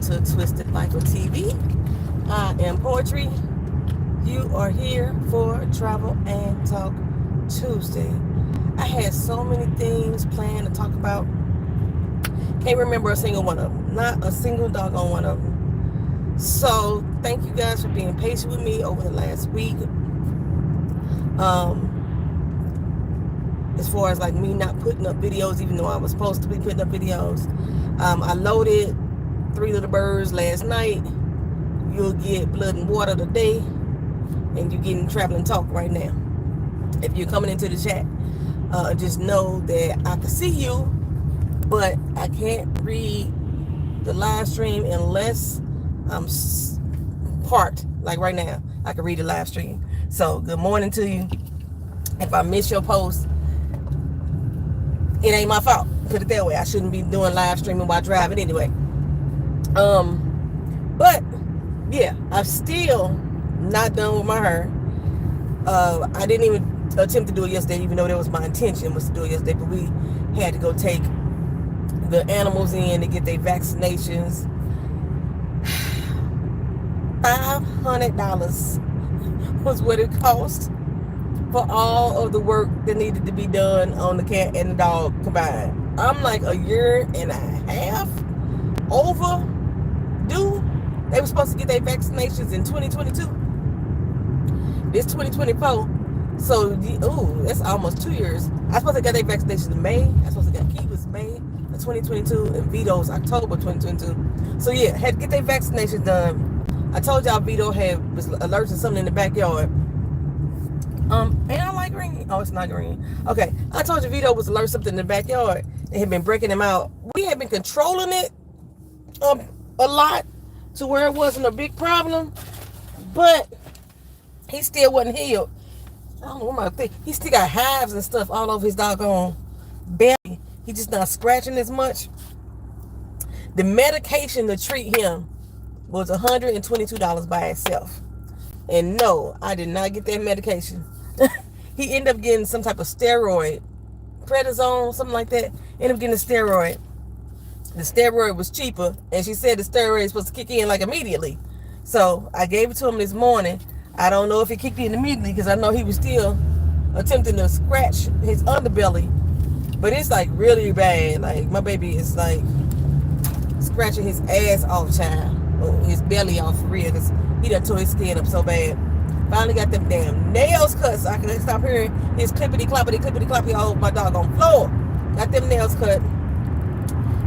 to Twisted Lyf TV. I am Poetry. You are here for Travel and Talk Tuesday. I had so many things planned to talk about. Can't remember a single one of them. Not a single doggone one of them. So thank you guys for being patient with me over the last week. As far as like me not putting up videos, even though I was supposed to be putting up videos. I loaded 3 little birds last night. You'll get blood and water today, and you're getting traveling talk right now. If you're coming into the chat, just know that I can see you, but I can't read the live stream unless I'm parked. Like right now, I can read the live stream. So good morning to you. If I miss your post, it ain't my fault. Put it that way. I shouldn't be doing live streaming while driving anyway. But yeah, I'm still not done with my hair. I didn't even attempt to do it yesterday, even though that was my intention was to do it yesterday. But we had to go take the animals in to get their vaccinations. $500 was what it cost for all of the work that needed to be done on the cat and the dog combined. I'm like a year and a half overdue. They were supposed to get their vaccinations in 2022. This 2024. So, that's almost 2 years. I supposed to get their vaccinations in May. I supposed to get Kiwa's May of 2022 and Vito's October 2022. So yeah, had to get their vaccinations done. I told y'all Vito was allergic to something in the backyard. And I like green. Oh, it's not green. Okay. I told you Vito was allergic to something in the backyard. They had been breaking him out. We had been controlling it a lot to where it wasn't a big problem. But he still wasn't healed. I don't know what my thing. He still got hives and stuff all over his doggone belly. He just not scratching as much. The medication to treat him was $122 by itself. And no, I did not get that medication. He ended up getting some type of steroid, prednisone, something like that. Ended up getting a steroid. The steroid was cheaper, and she said the steroid is supposed to kick in like immediately. So I gave it to him this morning. I don't know if it kicked in immediately because I know he was still attempting to scratch his underbelly. But it's like really bad. Like my baby is like scratching his ass off, child. Or his belly off for real, because he done tore his skin up so bad. Finally got them damn nails cut so I can stop hearing his clippity-cloppity all over my doggone floor. Got them nails cut.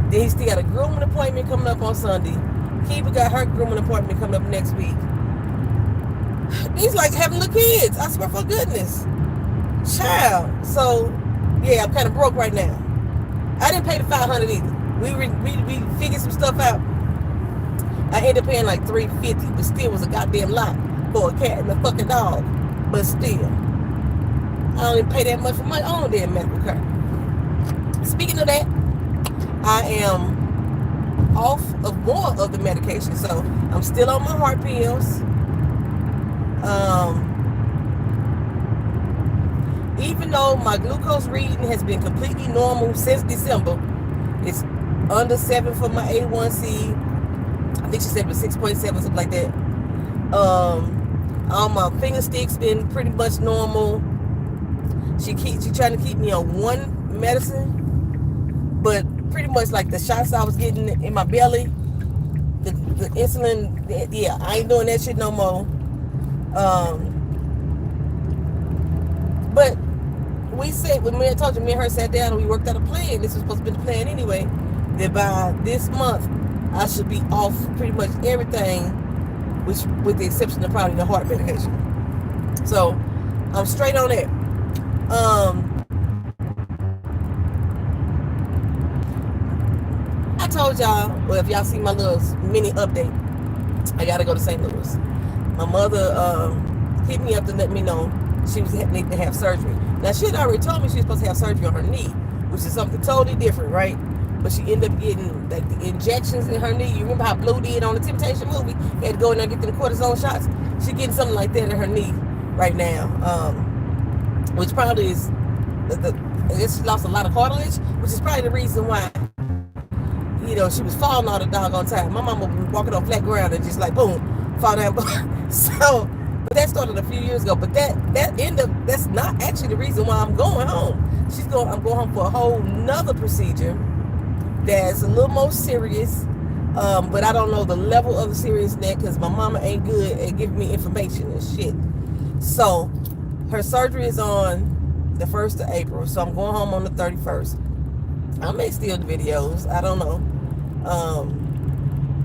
Then he still got a grooming appointment coming up on Sunday. Kiva got her grooming appointment coming up next week. He's like having the kids. I swear for goodness. Child. So, yeah, I'm kind of broke right now. I didn't pay the $500 either. We figured some stuff out. I ended up paying like $350, but still was a goddamn lot for a cat and a fucking dog. But still, I don't even pay that much for my own damn medical care. Speaking of that, I am off of more of the medication, so I'm still on my heart pills. Even though my glucose reading has been completely normal since December, it's under 7 for my A1C. I think she said it was 6.7, something like that. All my finger sticks been pretty much normal. She trying to keep me on one medicine, but pretty much like the shots I was getting in my belly, the insulin, yeah, I ain't doing that shit no more. But we said, when I told you, me and her sat down and we worked out a plan. This was supposed to be the plan anyway, that by this month I should be off pretty much everything, which with the exception of probably the heart medication. So I'm straight on that. I told y'all, well, if y'all see my little mini update, I gotta go to St. Louis. My mother hit me up to let me know she was need to have surgery. Now she had already told me she was supposed to have surgery on her knee, which is something totally different, right? But she ended up getting like the injections in her knee. You remember how Blue did on the Temptation movie? He had to go in there and get them cortisone shots. She getting something like that in her knee right now, which probably is I guess she lost a lot of cartilage, which is probably the reason why you know, she was falling all the doggone time. My mama was walking on flat ground and just like, boom, fall down. So, but that started a few years ago. But that's not actually the reason why I'm going home. I'm going home for a whole nother procedure that's a little more serious. But I don't know the level of the seriousness because my mama ain't good at giving me information and shit. So her surgery is on the 1st of April. So I'm going home on the 31st. I may steal the videos. I don't know.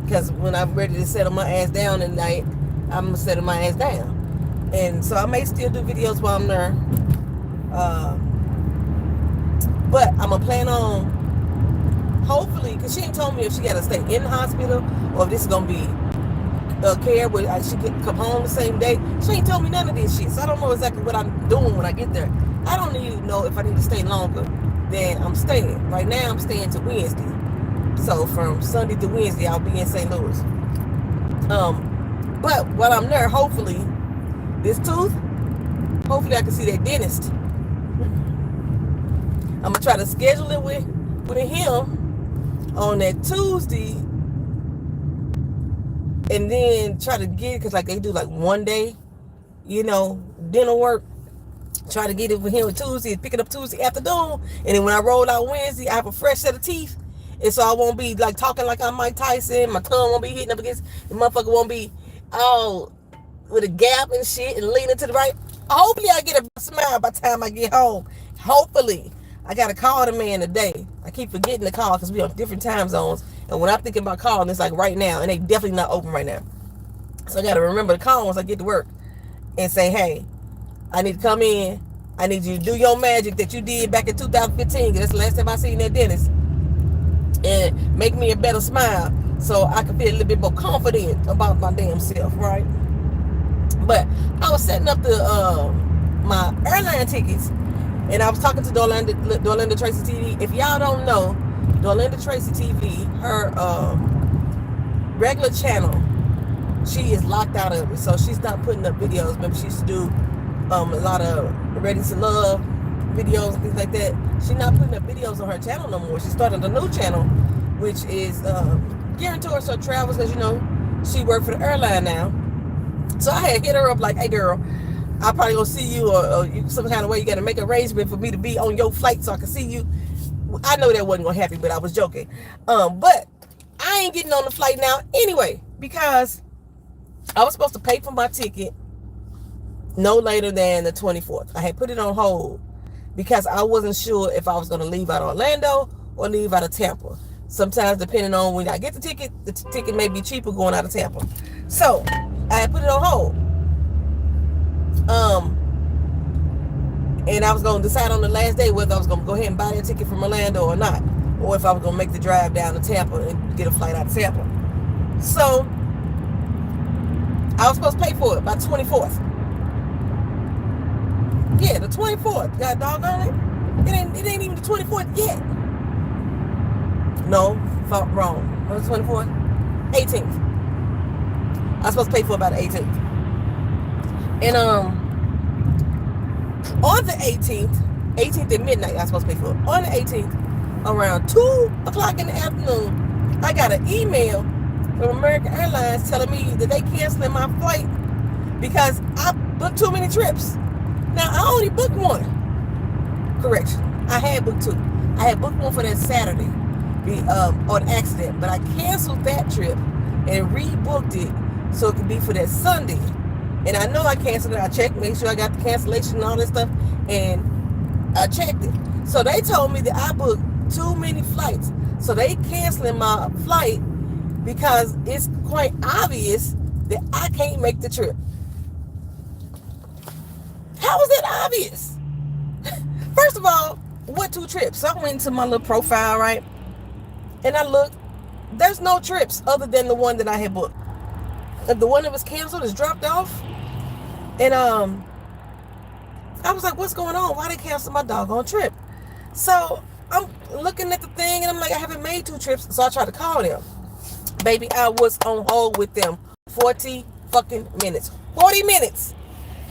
Because when I'm ready to settle my ass down at night, I'm going to settle my ass down. And so I may still do videos while I'm there. But I'm going to plan on, hopefully, because she ain't told me if she got to stay in the hospital or if this is going to be care where she can come home the same day. She ain't told me none of this shit. So I don't know exactly what I'm doing when I get there. I don't even know if I need to stay longer than I'm staying. Right now, I'm staying to Wednesday. So from Sunday to Wednesday, I'll be in St. Louis. But while I'm there, hopefully, this tooth, hopefully I can see that dentist. I'm going to try to schedule it with him on that Tuesday and then try to get it, because like they do like one day, you know, dental work. Try to get it with him on Tuesday, pick it up Tuesday afternoon, and then when I roll out Wednesday, I have a fresh set of teeth, and so I won't be like talking like I'm Mike Tyson. My tongue won't be hitting up against the motherfucker, won't be all with a gap and shit and leaning to the right. Hopefully I get a smile by the time I get home. Hopefully. I gotta call the man today. I keep forgetting to call because we on different time zones, and when I'm thinking about calling, it's like right now, and they definitely not open right now. So I gotta remember to call once I get to work and say, hey, I need to come in. I need you to do your magic that you did back in 2015. That's the last time I seen that dentist. And make me a better smile so I can feel a little bit more confident about my damn self, right? But I was setting up my airline tickets, and I was talking to Dorlinda Tracy TV. If y'all don't know, Dorlinda Tracy TV, her regular channel, she is locked out of it. So she's not putting up videos. Remember, she used to do a lot of Ready to Love videos and things like that. She's not putting up videos on her channel no more. She started a new channel, which is geared towards her travels, because, you know, she worked for the airline now. So I had hit her up like, hey, girl, I probably gonna see you, or some kind of way you got to make an arrangement for me to be on your flight so I can see you. I know that wasn't gonna happen, but I was joking. But I ain't getting on the flight now anyway, because I was supposed to pay for my ticket no later than the 24th. I had put it on hold because I wasn't sure if I was going to leave out Orlando or leave out of Tampa. Sometimes, depending on when I get the ticket may be cheaper going out of Tampa. So I had put it on hold. And I was going to decide on the last day whether I was going to go ahead and buy that ticket from Orlando or not, or if I was going to make the drive down to Tampa and get a flight out of Tampa. So I was supposed to pay for it by 24th. Yeah, the 24th. God doggone it. It ain't even the 24th yet. No, wrong. What was the 24th? 18th. I was supposed to pay for about the 18th. And on the 18th at midnight, I was supposed to pay for it. On the 18th, around 2 o'clock in the afternoon, I got an email from American Airlines telling me that they canceling my flight because I booked too many trips. Now, I only booked one. Correction. I had booked two. I had booked one for that Saturday on accident, but I canceled that trip and rebooked it so it could be for that Sunday. And I know I canceled it. I checked, make sure I got the cancellation and all that stuff, and I checked it. So they told me that I booked too many flights. So they canceling my flight because it's quite obvious that I can't make the trip. How is that obvious? First of all, what 2 trips? So I went into my little profile, right? And I looked. There's no trips other than the one that I had booked. The one that was canceled is dropped off. And I was like, what's going on? Why they cancel my doggone trip? So I'm looking at the thing and I'm like, I haven't made 2 trips. So I tried to call them. Baby, I was on hold with them 40 fucking minutes. 40 minutes.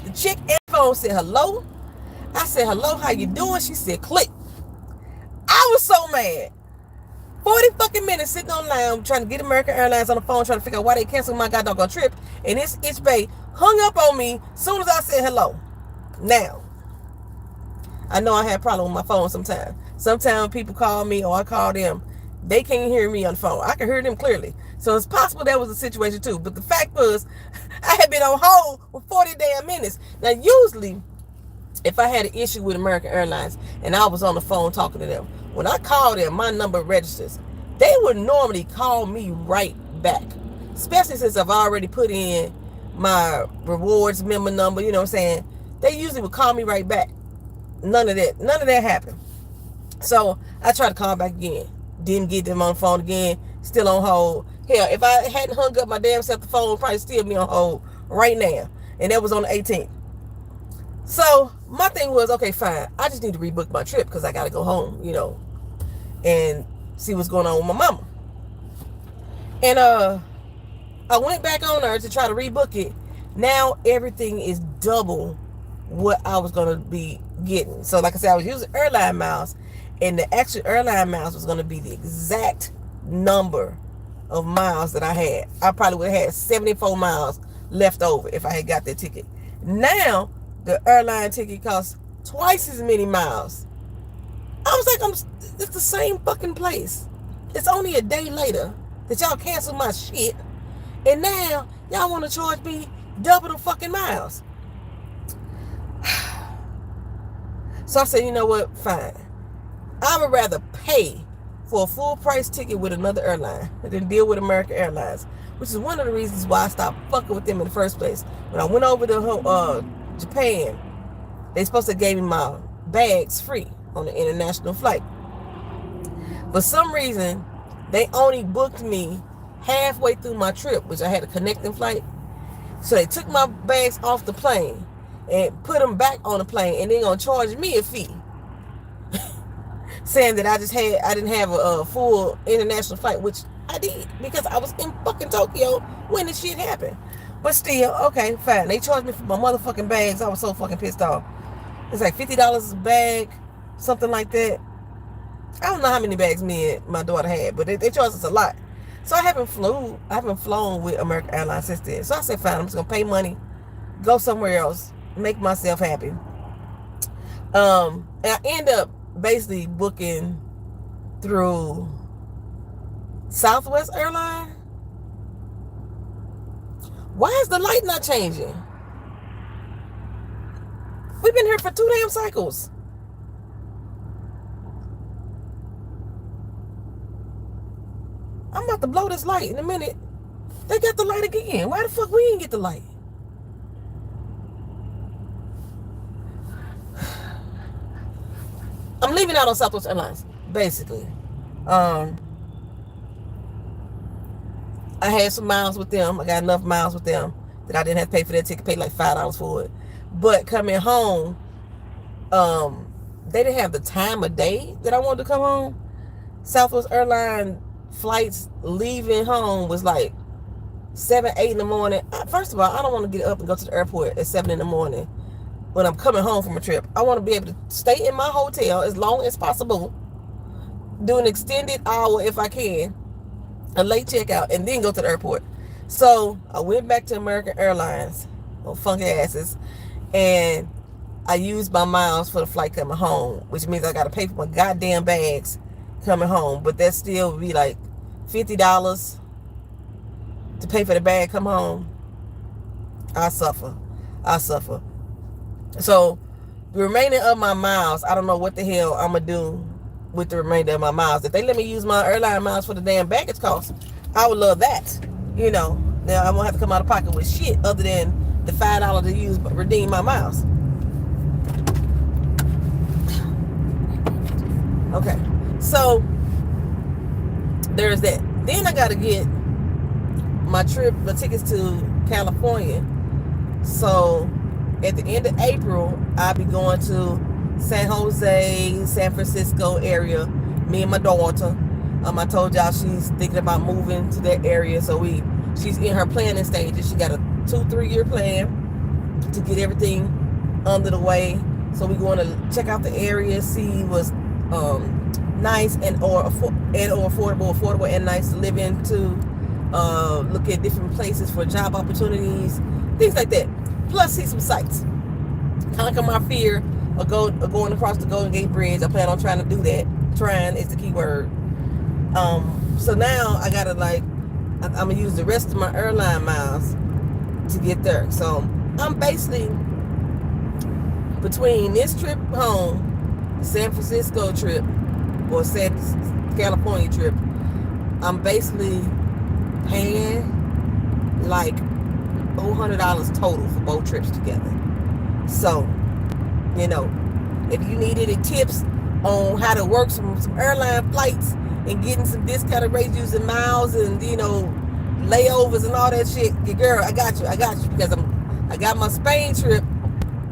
The chick at the phone said hello. I said, hello, how you doing? She said, click. I was so mad. 40 fucking minutes sitting online trying to get American Airlines on the phone, trying to figure out why they canceled my goddamn trip. And this itch bae hung up on me as soon as I said hello. Now, I know I have a problem with my phone sometimes. Sometimes people call me or I call them. They can't hear me on the phone. I can hear them clearly. So it's possible that was a situation too. But the fact was, I had been on hold for 40 damn minutes. Now, usually, if I had an issue with American Airlines and I was on the phone talking to them, when I call them, my number registers. They would normally call me right back. Especially since I've already put in my rewards member number, you know what I'm saying? They usually would call me right back. None of that happened. So I tried to call back again. Didn't get them on the phone again. Still on hold. Hell, if I hadn't hung up my damn self, the phone would probably still be on hold right now. And that was on the 18th. So my thing was, okay, fine. I just need to rebook my trip because I got to go home, you know, and see what's going on with my mama. And I went back on her to try to rebook it. Now everything is double what I was going to be getting. So like I said, I was using airline miles, and the actual airline miles was going to be the exact number of miles that I had. I probably would have had 74 miles left over if I had got that ticket. Now the airline ticket costs twice as many miles. I was like, it's the same fucking place. It's only a day later that y'all canceled my shit, and now y'all want to charge me double the fucking miles. So I said, you know what, fine. I would rather pay for a full price ticket with another airline than deal with American Airlines, which is one of the reasons why I stopped fucking with them in the first place. When I went over to Japan, they supposed to give me my bags free on the international flight. For some reason, they only booked me halfway through my trip, which I had a connecting flight. So they took my bags off the plane and put them back on the plane, and they're gonna charge me a fee, saying that I didn't have a full international flight, which I did because I was in fucking Tokyo when this shit happened. But still, okay, fine. They charged me for my motherfucking bags. I was so fucking pissed off. It's like $50 a bag, something like that. I don't know how many bags me and my daughter had, but they charged us a lot. So I haven't flown with American Airlines since then. So I said, fine, I'm just gonna pay money, go somewhere else, make myself happy. And I end up basically booking through Southwest Airline. Why is the light not changing? We've been here for 2 damn cycles. I'm about to blow this light in a minute. They got the light again. Why the fuck we didn't get the light? I'm leaving out on Southwest Airlines, basically. I had some miles with them. I got enough miles with them that I didn't have to pay for that ticket. Paid like $5 for it. But coming home, they didn't have the time of day that I wanted to come home. Southwest Airlines flights leaving home was like 7, 8 in the morning. First of all, I don't want to get up and go to the airport at 7 in the morning when I'm coming home from a trip. I want to be able to stay in my hotel as long as possible, do an extended hour if I can, a late checkout, and then go to the airport. So I went back to American Airlines, oh funky asses, and I used my miles for the flight coming home, which means I got to pay for my goddamn bags coming home. But that still would be like $50 to pay for the bag come home. I suffer. So the remainder of my miles, I don't know what the hell I'm going to do with the remainder of my miles. If they let me use my airline miles for the damn baggage cost, I would love that. You know, now I won't have to come out of pocket with shit other than the $5 to use but redeem my miles. Okay, so there's that. Then I got to get my tickets to California. So at the end of April, I'll be going to San Jose, San Francisco area. Me and my daughter. I told y'all she's thinking about moving to that area. So she's in her planning stages. She got a 2-3 year plan to get everything under the way. So we're going to check out the area, see what's nice and or affordable and nice to live into. Look at different places for job opportunities, things like that. Plus, see some sights. Conquer my fear of going across the Golden Gate Bridge. I plan on trying to do that. Trying is the key word. So now I gotta I'm gonna use the rest of my airline miles to get there. So I'm basically between this trip home, the San Francisco trip, or California trip, I'm basically paying like $400 total for both trips together. So, if you need any tips on how to work some airline flights and getting some discounted rates using miles and layovers and all that shit, girl, I got you because I got my Spain trip.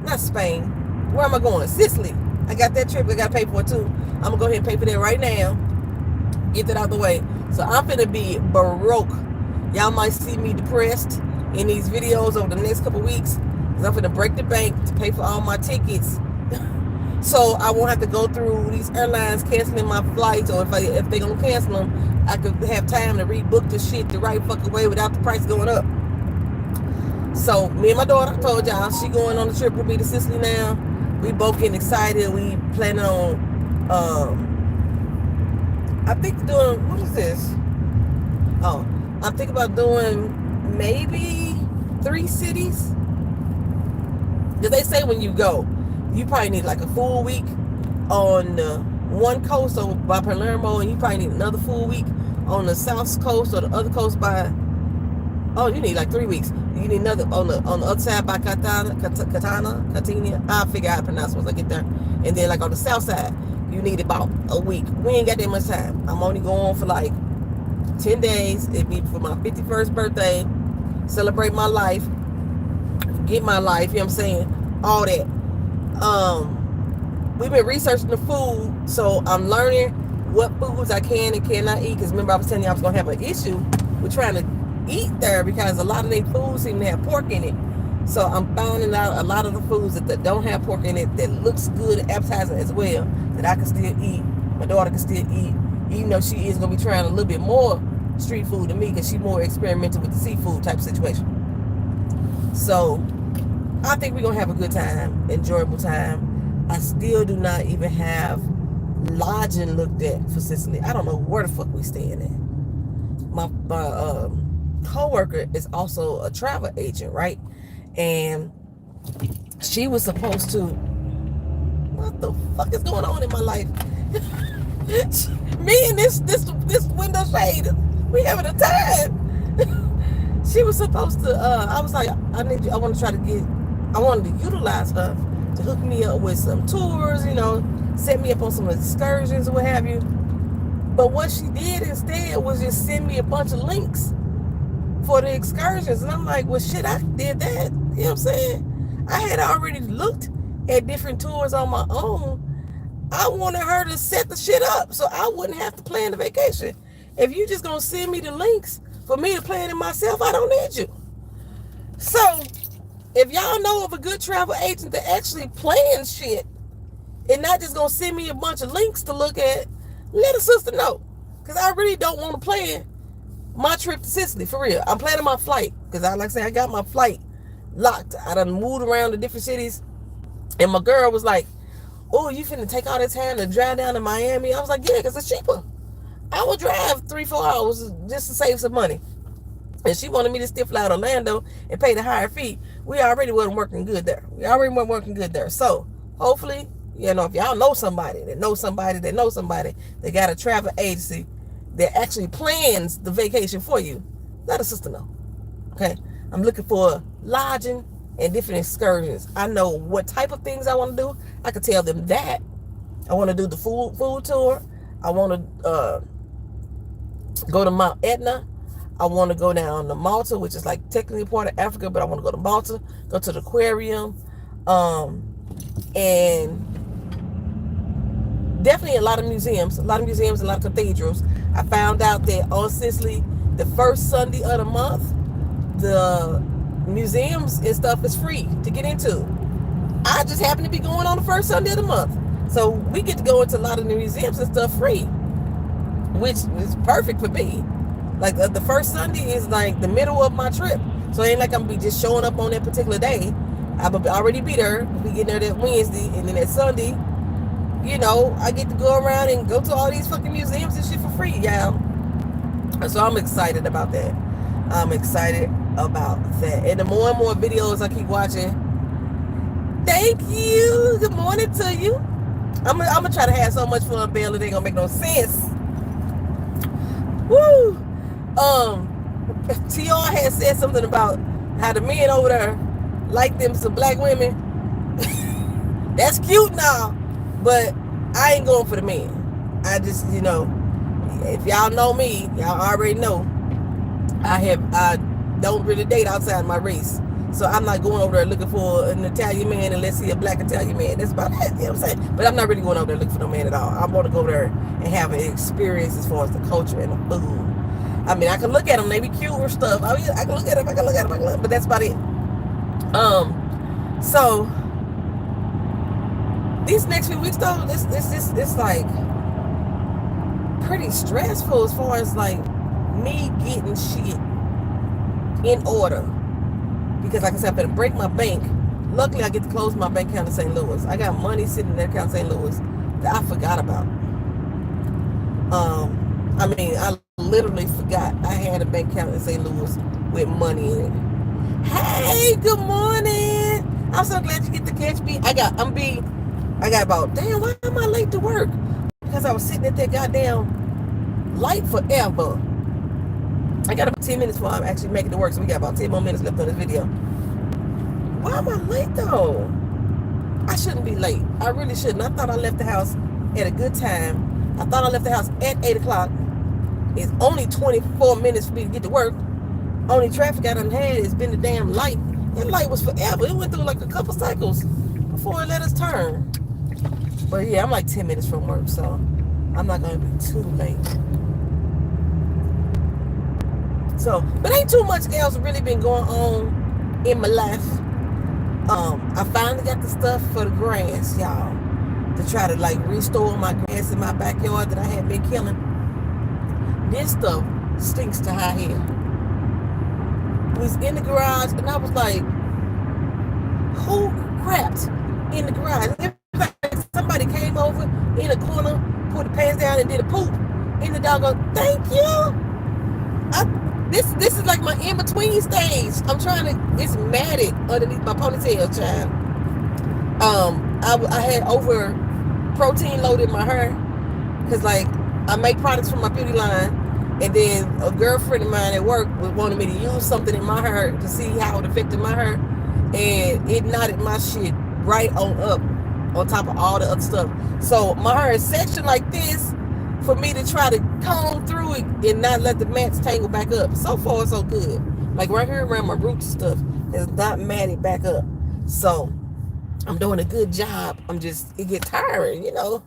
Not Spain. Where am I going? Sicily. I got that trip I got to pay for too. I'm gonna go ahead and pay for that right now. Get that out the way. So I'm finna be broke. Y'all might see me depressed in these videos over the next couple weeks because I'm finna break the bank to pay for all my tickets. So I won't have to go through these airlines canceling my flights, or if they're gonna cancel them, I could have time to rebook the shit the right fucking way without the price going up. So me and my daughter, I told y'all, she going on the trip with me to Sicily now. We both getting excited. We planning on I think doing, what is this? Oh, I'm thinking about doing maybe 3 cities. Because they say when you go, you probably need like a full week on one coast or by Palermo, and you probably need another full week on the south coast or the other coast by, you need like 3 weeks. You need another on the other side by Catania. I'll figure out how to pronounce it once I get there. And then like on the south side, you need about a week. We ain't got that much time. I'm only going for like 10 days. It'd be for my 51st birthday. Celebrate my life. Get my life, you know what I'm saying? All that. We've been researching the food, so I'm learning what foods I can and cannot eat. Because remember I was telling you I was going to have an issue with trying to eat there because a lot of their foods seem to have pork in it. So I'm finding out a lot of the foods that don't have pork in it, that looks good, appetizing as well, that I can still eat, my daughter can still eat, even though she is going to be trying a little bit more street food than me because she's more experimental with the seafood type situation. So I think we're going to have a good time, enjoyable time. I still do not even have lodging looked at for Sicily. I don't know where the fuck we staying at. My co-worker is also a travel agent, right? And she was supposed to, what the fuck is going on in my life? Me and this window shade, we having a time. She was supposed to, I was like, I wanted to utilize her to hook me up with some tours, set me up on some excursions or what have you. But what she did instead was just send me a bunch of links for the excursions. And I'm like, well, shit, I did that. You know what I'm saying? I had already looked at different tours on my own. I wanted her to set the shit up so I wouldn't have to plan the vacation. If you just gonna send me the links for me to plan it myself, I don't need you. So, if y'all know of a good travel agent that actually plans shit and not just gonna send me a bunch of links to look at, let a sister know. Because I really don't want to plan my trip to Sicily, for real. I'm planning my flight because I got my flight locked. I done moved around to different cities, and my girl was like, oh, you finna take all this time to drive down to Miami? I was like, yeah, because it's cheaper. I would drive 3-4 hours just to save some money. And she wanted me to still fly to Orlando and pay the higher fee. We already wasn't working good there. So hopefully, if y'all know somebody that knows somebody that got a travel agency that actually plans the vacation for you, let a sister know. Okay? I'm looking for lodging and different excursions. I know what type of things I want to do. I could tell them that. I want to do the food tour. I want to go to Mount Etna. I want to go down to Malta, which is like technically part of Africa, but I want to go to Malta, go to the aquarium, and definitely a lot of museums, a lot of cathedrals. I found out that on Sicily, the first Sunday of the month, the museums and stuff is free to get into. I just happen to be going on the first Sunday of the month. So we get to go into a lot of the museums and stuff free, which is perfect for me. Like the first Sunday is like the middle of my trip. So it ain't like I'm be just showing up on that particular day. I'll already be there. We get there that Wednesday, and then that Sunday, you know, I get to go around and go to all these fucking museums and shit for free, y'all. So I'm excited about that. I'm excited about that. And the more and more videos I keep watching, thank you. Good morning to you. I'm gonna try to have so much fun, Bill. It ain't gonna make no sense. Woo. TR had said something about how the men over there like them some black women. That's cute now, but I ain't going for the men. I just, you know, if y'all know me, y'all already know I don't really date outside my race. So I'm not going over there looking for an Italian man unless he's a black Italian man. That's about it, you know what I'm saying? But I'm not really going over there looking for no man at all. I want to go over there and have an experience as far as the culture and the food. I mean, I can look at them, they be cute or stuff. I can look at them, but that's about it. So these next few weeks though, it's like pretty stressful as far as like me getting shit in order. Because like I said, I'm gonna break my bank. Luckily I get to close my bank account in St. Louis. I got money sitting in that account in St. Louis that I forgot about. I mean, I literally forgot I had a bank account in St. Louis with money in it. Hey, good morning. I'm so glad you get to catch me. I got about, damn, why am I late to work? Because I was sitting at that goddamn light forever. I got about 10 minutes before I'm actually making it work, so we got about 10 more minutes left on this video. Why am I late though? I shouldn't be late. I really shouldn't. I thought I left the house at a good time. I thought I left the house at 8 o'clock. It's only 24 minutes for me to get to work. Only traffic I done had has been the damn light. That light was forever. It went through like a couple cycles before it let us turn. But yeah, I'm like 10 minutes from work, so I'm not going to be too late. So, but ain't too much else really been going on in my life. I finally got the stuff for the grass, y'all, to try to like restore my grass in my backyard that I had been killing. This stuff stinks to high head. Was in the garage and I was like, who crapped in the garage? Somebody came over in a corner, put the pants down and did a poop in the doggone. Thank you. This is like my in-between stage. I'm trying to, it's matted underneath my ponytail, child. I had over protein loaded my hair because like I make products for my beauty line, and then a girlfriend of mine at work wanted me to use something in my hair to see how it affected my hair, and it knotted my shit right on up on top of all the other stuff. So my hair is sectioned like this for me to try to comb through it and not let the mats tangle back up. So far, so good. Like right here around my roots and stuff, it's not matted back up. So I'm doing a good job. It gets tiring, you know.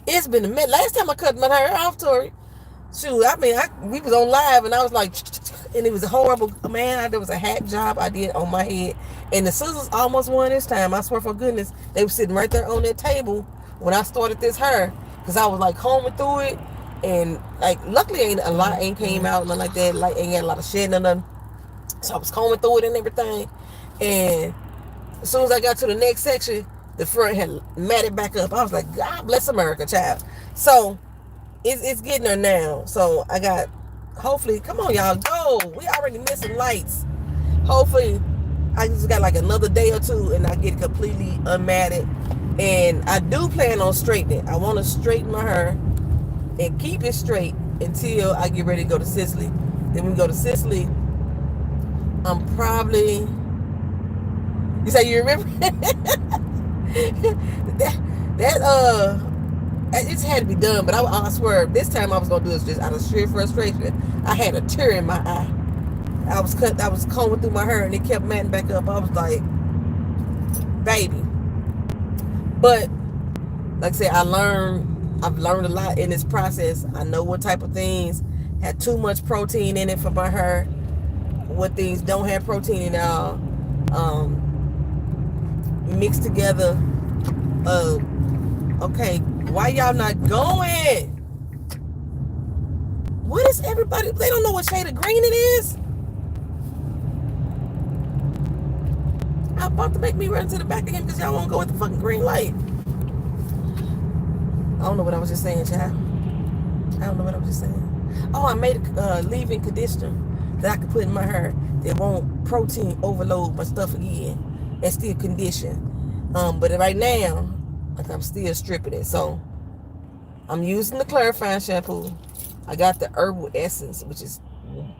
It's been a minute. Last time I cut my hair off, Tori, shoot, I mean, we was on live and I was like, and it was horrible. Man, there was a hat job I did on my head. And the scissors almost won this time. I swear for goodness, they were sitting right there on that table when I started this hair. Because I was like combing through it. And like, luckily a lot ain't came out, nothing like that. Like, ain't got a lot of shit or nothing. So I was combing through it and everything. And as soon as I got to the next section, the front had matted back up. I was like, God bless America, child. So it's getting there now. So I got, hopefully, come on y'all, go. We already missing lights. Hopefully I just got like another day or two and I get completely unmatted. And I do plan on straightening it. I want to straighten my hair and keep it straight until I get ready to go to Sicily. Then when we go to Sicily, I'm probably, you say you remember? It just had to be done, but I swear this time I was gonna do it just out of sheer frustration. I had a tear in my eye. I was combing through my hair and it kept matting back up. I was like, baby. But like I said, I've learned a lot in this process. I know what type of things had too much protein in it for my hair, what things don't have protein at all. Mixed together Okay, why y'all not going? What is everybody? They don't know what shade of green it is. I'm about to make me run to the back again because y'all won't go at the fucking green light. I don't know what I was just saying, child. I don't know what I was just saying. Oh, I made a leave-in conditioner that I could put in my hair that won't protein overload my stuff again and still condition. But right now, I'm still stripping it. So I'm using the clarifying shampoo. I got the herbal essence, which is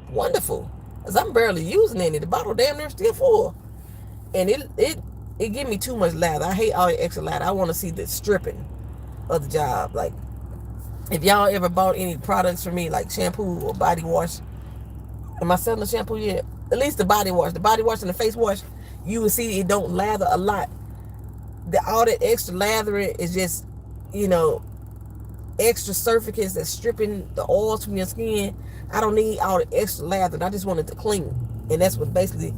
wonderful, because I'm barely using any. The bottle damn near still full. And it give me too much lather. I hate all the extra lather. I want to see the stripping of the job. Like, if y'all ever bought any products from me, like shampoo or body wash, am I selling the shampoo yet? At least the body wash. The body wash and the face wash, you will see it don't lather a lot. All that extra lathering is just, extra surfactants that's stripping the oils from your skin. I don't need all the extra lather. I just want it to clean. And that's what basically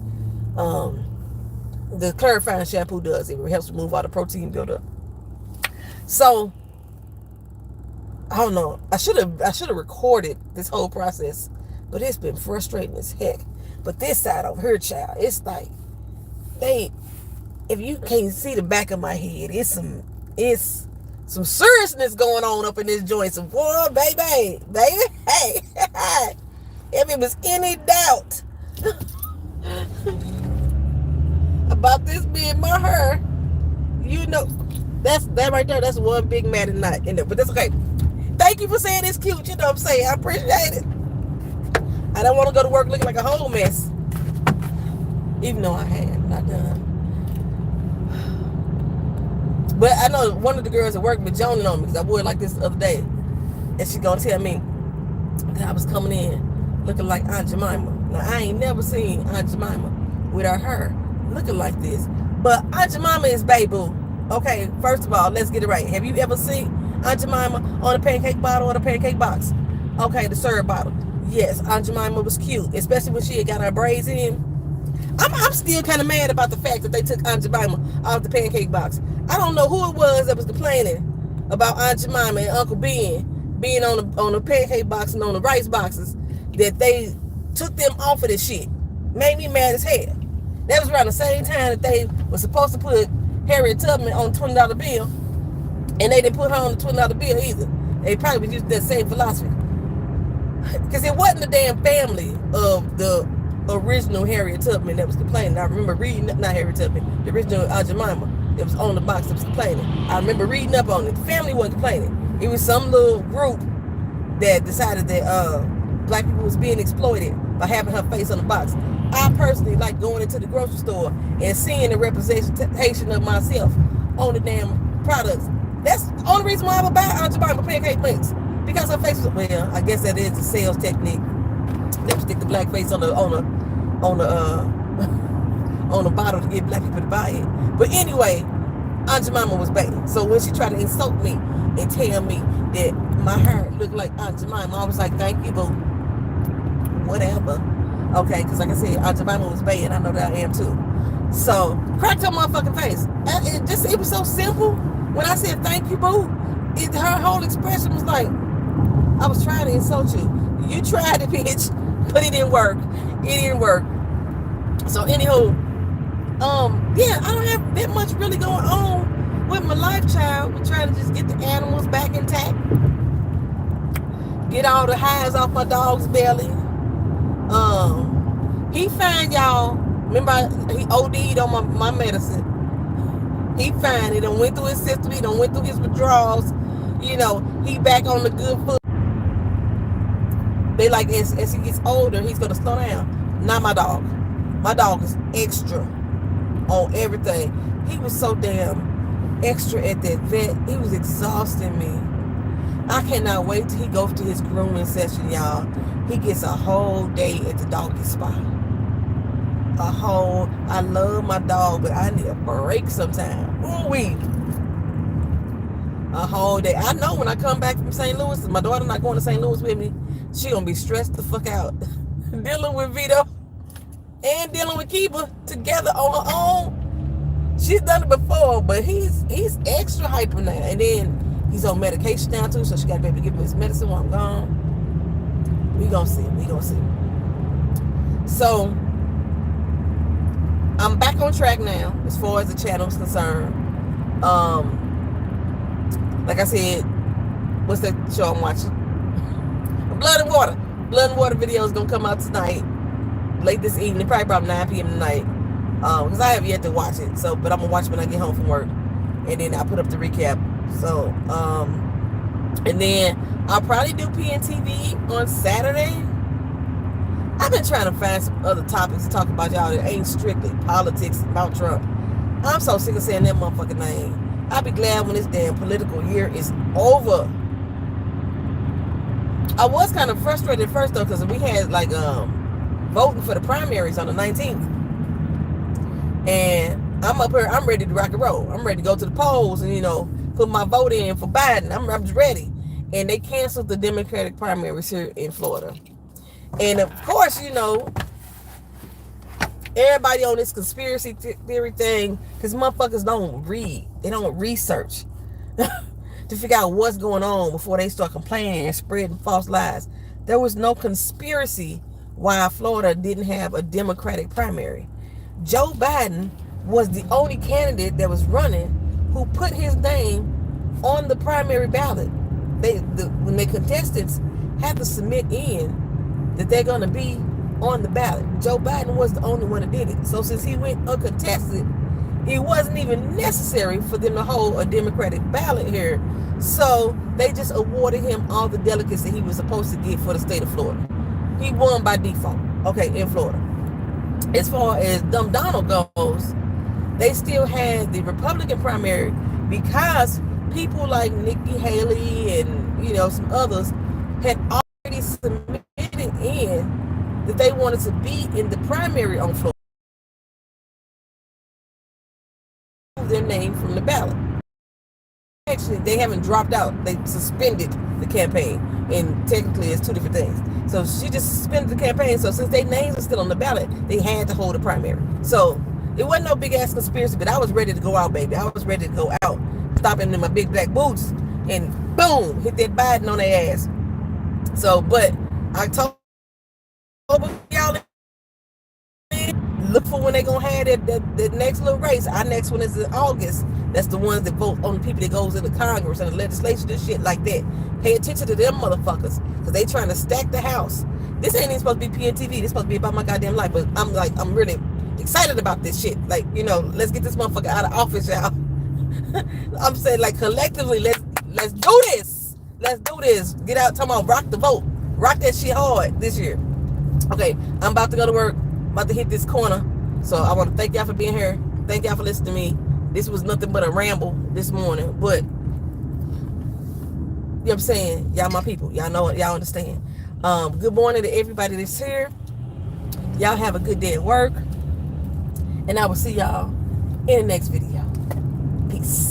the clarifying shampoo does. It helps remove all the protein buildup. So I don't know. I should have recorded this whole process, but it's been frustrating as heck. But this side over here, child, it's like if you can't see the back of my head, it's some seriousness going on up in this joint. Some boy, baby, hey, if it was any doubt about this being my hair, that right there. That's one big mad knot in there, but that's okay. Thank you for saying it's cute. You know what I'm saying? I appreciate it. I don't want to go to work looking like a whole mess, even though I had not done. But I know one of the girls at work been joning on me because I wore it like this the other day. And she gonna tell me that I was coming in looking like Aunt Jemima. Now, I ain't never seen Aunt Jemima with her hair looking like this. But Aunt Jemima is baby. Okay, first of all, let's get it right. Have you ever seen Aunt Jemima on a pancake bottle or the pancake box? Okay, the syrup bottle. Yes, Aunt Jemima was cute, especially when she had got her braids in. I'm still kind of mad about the fact that they took Aunt Jemima off the pancake box. I don't know who it was that was complaining about Aunt Jemima and Uncle Ben being on the pancake box and on the rice boxes, that they took them off of this shit. Made me mad as hell. That was around the same time that they were supposed to put Harriet Tubman on the $20 bill, and they didn't put her on the $20 bill either. They probably was using that same philosophy. Because it wasn't the damn family of the original Harriet Tubman that was complaining. I remember reading, not Harriet Tubman, the original Aunt Jemima that was on the box that was complaining. I remember reading up on it. The family wasn't complaining. It was some little group that decided that black people was being exploited by having her face on the box. I personally like going into the grocery store and seeing the representation of myself on the damn products. That's the only reason why I would buy Aunt Jemima pancake mix, because her face was, well, I guess that is a sales technique. They stick the black face on the bottle to get black people to buy it. But anyway, Aunt Jemima was bad. So when she tried to insult me and tell me that my hair looked like Aunt Jemima, I was like, thank you, boo. Whatever. Okay, because like I said, Aunt Jemima was bad, and I know that I am too. So, cracked her motherfucking face. It was so simple. When I said thank you, boo, her whole expression was like, I was trying to insult you. You tried it, bitch, but it didn't work. It didn't work. So anywho, yeah, I don't have that much really going on with my life, child. We're trying to just get the animals back intact. Get all the highs off my dog's belly. He fine, y'all. Remember, he OD'd on my medicine. He fine. He done went through his system. He done went through his withdrawals. You know, he back on the good foot. They like, as he gets older, he's gonna slow down. Not my dog. My dog is extra on everything. He was so damn extra at that vet. He was exhausting me. I cannot wait till he goes to his grooming session, y'all. He gets a whole day at the doggy spa. I love my dog, but I need a break sometime. Ooh-wee. A whole day. I know when I come back from St. Louis, my daughter not going to St. Louis with me, she gonna be stressed the fuck out. Dealing with Vito and dealing with Kiba together on her own. She's done it before, but he's extra hyper now. And then he's on medication now too, so she got to be able to give him his medicine while I'm gone. We gonna see. So I'm back on track now as far as the channel is concerned. Like I said, what's that show I'm watching? Blood and Water. Blood and Water video is gonna come out tonight, late this evening, probably about 9 p.m. tonight. Because I have yet to watch it. So, but I'm gonna watch it when I get home from work, and then I'll put up the recap. So, and then I'll probably do PNTV on Saturday. I've been trying to find some other topics to talk about, y'all, that ain't strictly politics about Trump. I'm so sick of saying that motherfucking name. I'll be glad when this damn political year is over. I was kind of frustrated at first though, because we had like voting for the primaries on the 19th. And I'm up here, I'm ready to rock and roll. I'm ready to go to the polls and, put my vote in for Biden. I'm just ready. And they canceled the Democratic primaries here in Florida. And of course, everybody on this conspiracy theory thing, because motherfuckers don't read. They don't research to figure out what's going on before they start complaining and spreading false lies. There was no conspiracy why Florida didn't have a Democratic primary. Joe Biden was the only candidate that was running who put his name on the primary ballot. When the contestants had to submit in that they're going to be on the ballot, Joe Biden was the only one that did it. So since he went uncontested, it wasn't even necessary for them to hold a Democratic ballot here. So they just awarded him all the delegates that he was supposed to get for the state of Florida. He won by default, in Florida. As far as Dumb Donald goes, they still had the Republican primary because people like Nikki Haley and, some others had already submitted in that they wanted to be in the primary on Florida. Their name from the ballot. Actually, they haven't dropped out. They suspended the campaign, and technically it's two different things. So she just suspended the campaign. So since their names are still on the ballot, they had to hold a primary. So it wasn't no big ass conspiracy, but I was ready to go out, baby. I was ready to go out, stopping in my big black boots, and boom, hit that Biden on their ass. So, but October, y'all, look for when they're gonna have that next little race. Our next one is in August. That's the ones that vote on the people that goes into Congress and the legislation and shit like that. Pay attention to them motherfuckers, because they trying to stack the house. This ain't even supposed to be PNTV. This supposed to be about my goddamn life. But I'm really excited about this shit. Like, let's get this motherfucker out of office, y'all. I'm saying, like, collectively, let's do this. Let's do this. Get out, talking about rock the vote. Rock that shit hard this year. Okay, I'm about to go to work. About to hit this corner. So I want to thank y'all for being here. Thank y'all for listening to me. This was nothing but a ramble this morning. But, you know what I'm saying? Y'all my people. Y'all know it. Y'all understand. Good morning to everybody that's here. Y'all have a good day at work. And I will see y'all in the next video. Peace.